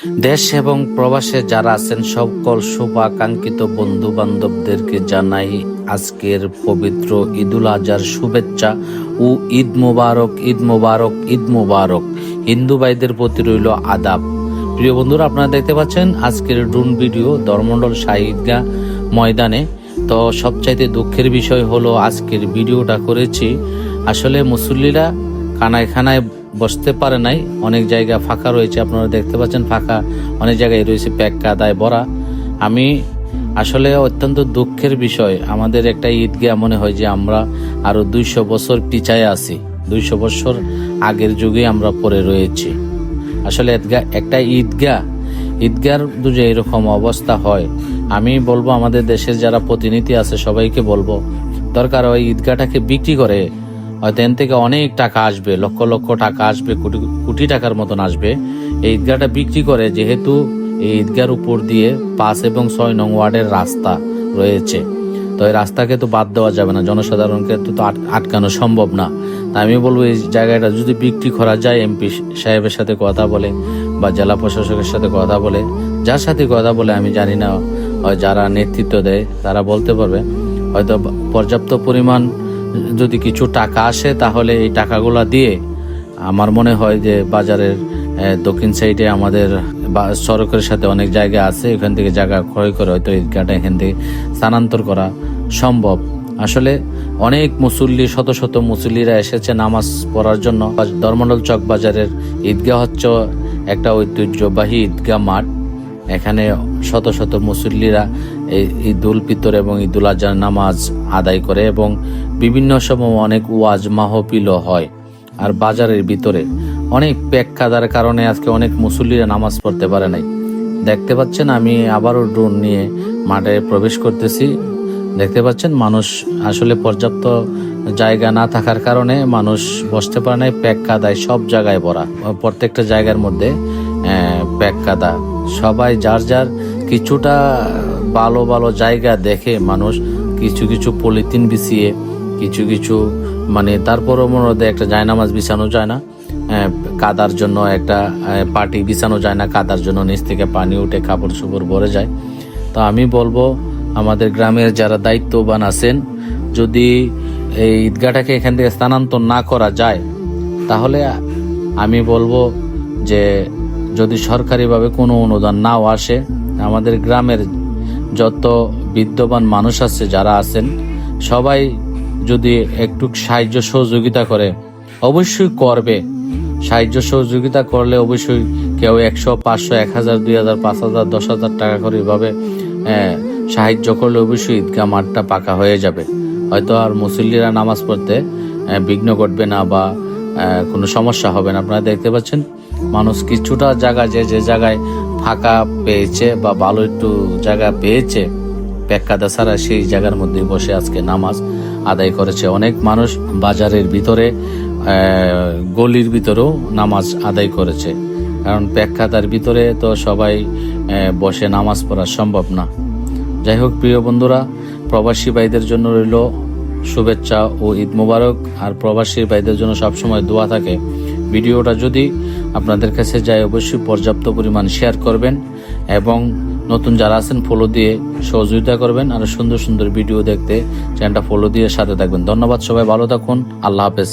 দেশ এবং প্রবাসে যারা আছেন সকল শুভাকাঙ্ক্ষিত বন্ধু বান্ধবদেরকে জানাই আজকের পবিত্র ঈদুল আজহার শুভেচ্ছা ও ঈদ মুবারক, ঈদ মুবারক, ঈদ মুবারক। হিন্দু ভাইদের প্রতি রইল আদাব। প্রিয় বন্ধুরা, আপনারা দেখতে পাচ্ছেন আজকের ড্রোন ভিডিও ধর্মমণ্ডল শাহী ঈদগাহ ময়দানে। তো সবচাইতে দুঃখের বিষয় হলো আজকের ভিডিওটা করেছি, আসলে মুসল্লিরা খানায় খানায় বসতে পারে নাই, অনেক জায়গা ফাঁকা রয়েছে, আপনারা দেখতে পাচ্ছেন ফাঁকা অনেক জায়গায় রয়েছে, প্যাক কাদায় ভরা। আমি আসলে অত্যন্ত দুঃখের বিষয়, আমাদের একটা ঈদগাহ মনে হয় যে আমরা আরো 200 বছর পিছায় আছি, 200 বছর আগের যুগে আমরা পড়ে রয়েছি। আসলে একটা ঈদগার যে এরকম অবস্থা হয়, আমি বলবো আমাদের দেশের যারা প্রতিনিধি আছে সবাইকে বলবো দরকার ওই ঈদগাহটাকে বিক্রি করে, হয়তো এন থেকে অনেক টাকা আসবে, লক্ষ লক্ষ টাকা আসবে, কোটি টাকার মতন আসবে। এই ঈদগাহটা বিক্রি করে, যেহেতু এই ঈদগাহর উপর দিয়ে 5 এবং 6 নং ওয়ার্ডের রাস্তা রয়েছে, তো এই রাস্তাকে তো বাদ দেওয়া যাবে না, জনসাধারণকে তো আটকানো সম্ভব না। তাই আমি বলবো এই জায়গাটা যদি বিক্রি করা যায়, এমপি সাহেবের সাথে কথা বলে বা জেলা প্রশাসকের সাথে কথা বলে, যার সাথে কথা বলে আমি জানি না, যারা নেতৃত্ব দেয় তারা বলতে পারবে, হয়তো পর্যাপ্ত পরিমাণ যদি কিছু টাকা আসে তাহলে এই টাকাগুলা দিয়ে আমার মনে হয় যে বাজারের দক্ষিণ সাইডে আমাদের সড়কের সাথে অনেক জায়গা আছে, এখান থেকে জায়গা ক্রয় করে হয়তো ঈদগাহটা এখান থেকে স্থানান্তর করা সম্ভব। আসলে অনেক মুসল্লি, শত শত মুসল্লিরা এসেছে নামাজ পড়ার জন্য। ধর্মমণ্ডল চক বাজারের ঈদগাহ হচ্ছে একটা ঐতিহ্যবাহী ঈদগাহ মাঠ, এখানে শত শত মুসল্লিরা ঈদুল ফিতর এবং ঈদুল আজহার নামাজ আদায় করে এবং বিভিন্ন সময় অনেক ওয়াজ মাহফিলও হয়। আর বাজারের ভিতরে অনেক প্যাক কাদার কারণে আজকে অনেক মুসল্লিরা নামাজ পড়তে পারে নাই। দেখতে পাচ্ছেন আমি আবারও ড্রোন নিয়ে মাঠে প্রবেশ করতেছি, দেখতে পাচ্ছেন মানুষ আসলে পর্যাপ্ত জায়গা না থাকার কারণে মানুষ বসতে পারে নাই, প্যাক কাদায় সব জায়গায় ভরা, প্রত্যেকটা জায়গার মধ্যে প্যাক কাদা। সবাই যার যার কিছুটা ভালো ভালো জায়গা দেখে মানুষ কিছু কিছু পলিথিন বিছিয়ে, কিছু কিছু মানে তারপরও মনে একটা জায়নামাজ বিছানো যায় না, কাদার জন্য একটা পাটি বিছানো যায় না, কাদার জন্য নিচ থেকে পানি উঠে কাপড় চোপড় ভরে যায়। তো আমি বলবো আমাদের গ্রামের যারা দায়িত্ববান আছেন, যদি এই ঈদগাহটাকে এখান থেকে স্থানান্তর না করা যায় তাহলে আমি বলবো যে যদি সরকারিভাবে কোনো অনুদান নাও আসে, আমাদের গ্রামের যত বিদ্যমান মানুষ আছে যারা আছেন সবাই যদি একটু সাহায্য সহযোগিতা করে, অবশ্যই করবে। সাহায্য সহযোগিতা করলে অবশ্যই কেউ 100, 500, 1000, 2000, 5000, 10,000 টাকা করে এভাবে সাহায্য করলে অবশ্যই ঈদগাহ মাঠটা পাকা হয়ে যাবে। হয়তো আর মুসল্লিরা নামাজ পড়তে বিঘ্ন ঘটবে না বা কোনো সমস্যা হবে না। আপনারা দেখতে পাচ্ছেন মানুষ কিছুটা জায়গা যে জায়গায় ফাঁকা পেয়েছে বা ভালো একটু জায়গা পেয়েছে প্যাক কাদা ছাড়া, সেই জায়গার মধ্যে বসে আজকে নামাজ আদায় করেছে। অনেক মানুষ বাজারের ভিতরে, গলির ভিতরেও নামাজ আদায় করেছে, কারণ প্যাক কাদার ভিতরে তো সবাই বসে নামাজ পড়া সম্ভব না। যাই হোক প্রিয় বন্ধুরা, প্রবাসী ভাইদের জন্য রইল শুভেচ্ছা ও ঈদ মুবারক। আর প্রবাসী ভাইদের জন্য সবসময় দোয়া থাকে। ভিডিওটা যদি আপনাদের কাছে যায় অবশ্যই পর্যাপ্ত পরিমাণ শেয়ার করবেন এবং নতুন যারা আছেন ফলো দিয়ে সহযোগিতা করবেন। আর সুন্দর সুন্দর ভিডিও দেখতে চ্যানেলটা ফলো দিয়ে সাথে থাকবেন। ধন্যবাদ, সবাই ভালো থাকুন, আল্লাহ হাফেজ।